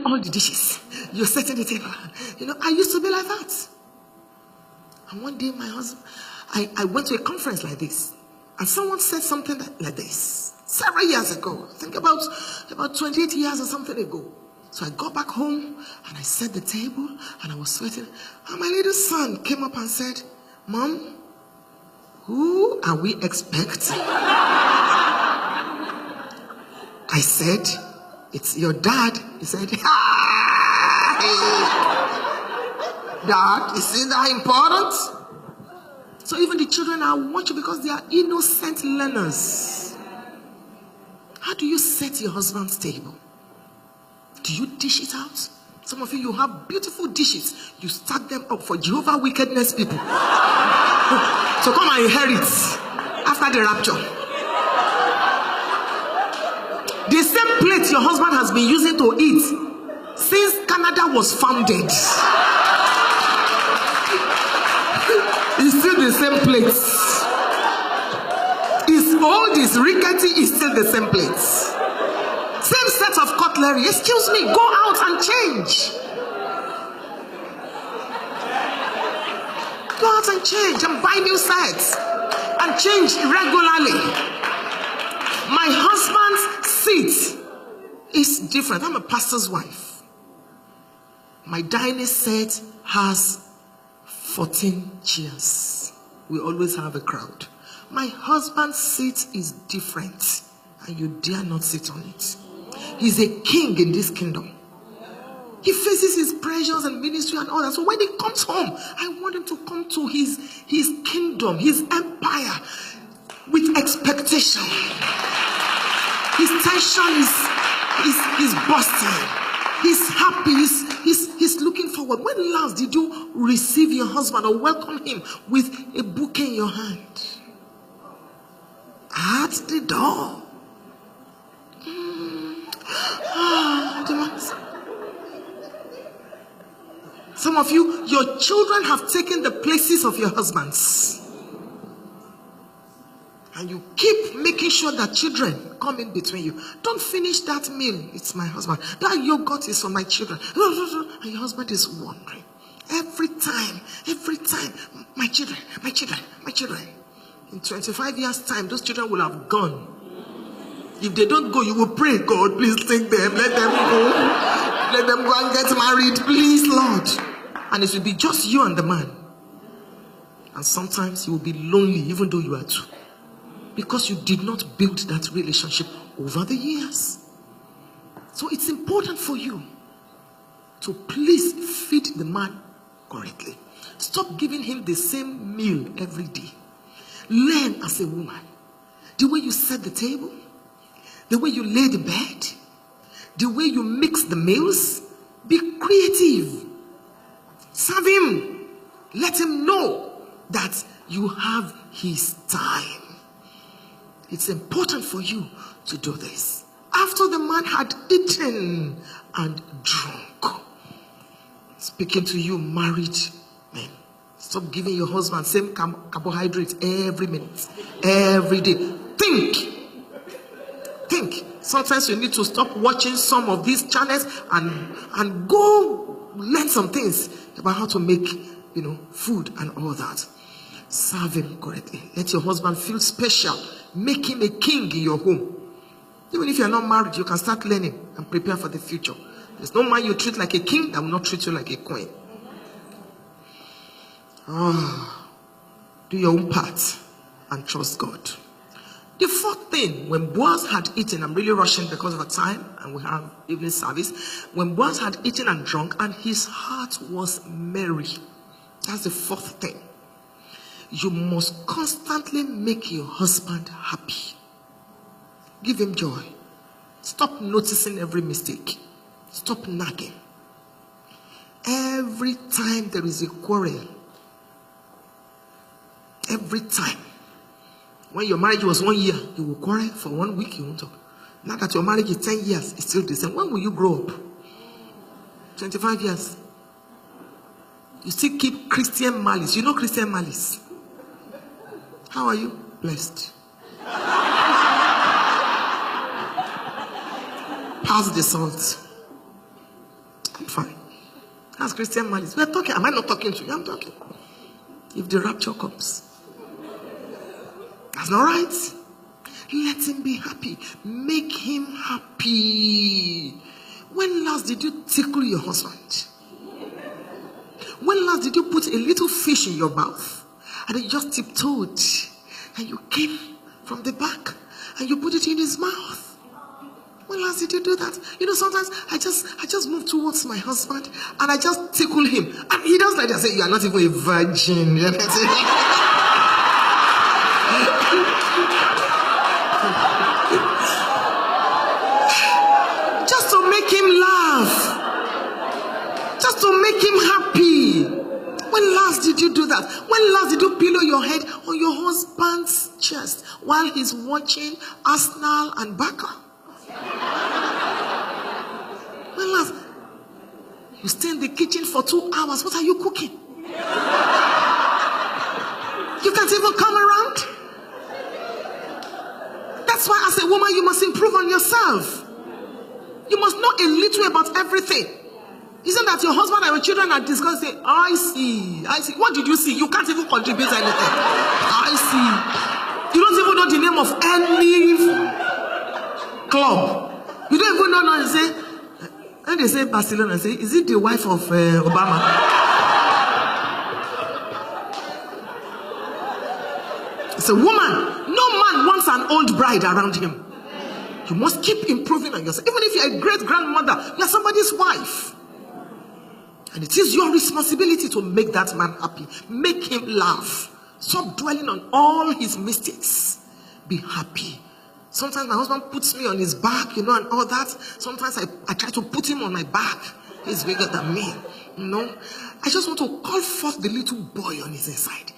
all the dishes. You're setting the table. I used to be like that. And one day my husband, I went to a conference like this, and someone said something like this several years ago. I think about 28 years or something ago. So I got back home and I set the table and I was sweating. And my little son came up and said, "Mom, who are we expecting?" I said, "It's your dad." He said, "Dad, is it that important?" So even the children are watching because they are innocent learners. How do you set your husband's table? Do you dish it out? Some of you have beautiful dishes. You stack them up for Jehovah wickedness people. So come and inherit after the rapture. The same plate your husband has been using to eat since Canada was founded. It's still the same plate. It's old, it's rickety, it's still the same plate. Same set of cutlery. Excuse me, go out and change. Go out and change and buy new sets and change regularly. My husband's seat is different. I'm a pastor's wife. My dining set has 14 chairs. We always have a crowd. My husband's seat is different, and you dare not sit on it. He's a king in this kingdom. He faces his pressures and ministry and all that. So when he comes home, I want him to come to his kingdom, his empire, with expectation. His tension is bursting. He's happy. He's looking forward. When last did you receive your husband or welcome him with a bouquet in your hand? At the door. Some of you, your children have taken the places of your husbands. And you keep making sure that children come in between you. Don't finish that meal. It's my husband. That yogurt is for my children. And your husband is wondering. Every time, my children. In 25 years' time, those children will have gone. If they don't go, you will pray, "God, please take them. Let them go. Let them go and get married. Please, Lord." And it will be just you and the man. And sometimes you will be lonely, even though you are two. Because you did not build that relationship over the years. So it's important for you to please feed the man correctly. Stop giving him the same meal every day. Learn as a woman. The way you set the table, the way you lay the bed, the way you mix the meals. Be creative. Serve him. Let him know that you have his time. It's important for you to do this. After the man had eaten and drunk. Speaking to you married men. Stop giving your husband same carbohydrates every minute, every day. Think. Sometimes you need to stop watching some of these channels and go learn some things about how to make, food and all that. Serve him correctly. Let your husband feel special. Make him a king in your home. Even if you're not married, you can start learning and prepare for the future. There's no man you treat like a king that will not treat you like a queen. Do your own part and trust God. The fourth thing, when Boaz had eaten, I'm really rushing because of the time and we have evening service. When Boaz had eaten and drunk and his heart was merry. That's the fourth thing. You must constantly make your husband happy. Give him joy. Stop noticing every mistake. Stop nagging. Every time there is a quarrel, every time. When your marriage was 1 year, you will quarrel for 1 week, you won't talk. Now that your marriage is 10 years, it's still the same. When will you grow up? 25 years. You still keep Christian malice. You know Christian malice. How are you? Blessed. Pass the salt. I'm fine. That's Christian malice. We're talking. Am I not talking to you? I'm talking. If the rapture comes, that's not right. Let him be happy. Make him happy. When last did you tickle your husband? When last did you put a little fish in your mouth and you just tiptoed and you came from the back and you put it in his mouth? When last did you do that? You know, sometimes I just move towards my husband and I just tickle him. And he does like that. I say, you are not even a virgin. Just to make him laugh. Just to make him happy. When last did you do that? When last did you pillow your head on your husband's chest while he's watching Arsenal and Barca? When last? You stay in the kitchen for 2 hours. What are you cooking? You can't even come around. That's why as a woman you must improve on yourself. You must know a little about everything. Isn't that your husband and your children are discussing? I see. What did you see? You can't even contribute anything. I see. You don't even know the name of any club. You don't even know. They say, and they say Barcelona. Say, is it the wife of Obama? It's a woman. No man wants an old bride around him. You must keep improving on yourself. Even if you're a great grandmother, you're somebody's wife. And it is your responsibility to make that man happy. Make him laugh. Stop dwelling on all his mistakes. Be happy. Sometimes my husband puts me on his back, and all that. Sometimes I try to put him on my back. He's bigger than me, I just want to call forth the little boy on his inside.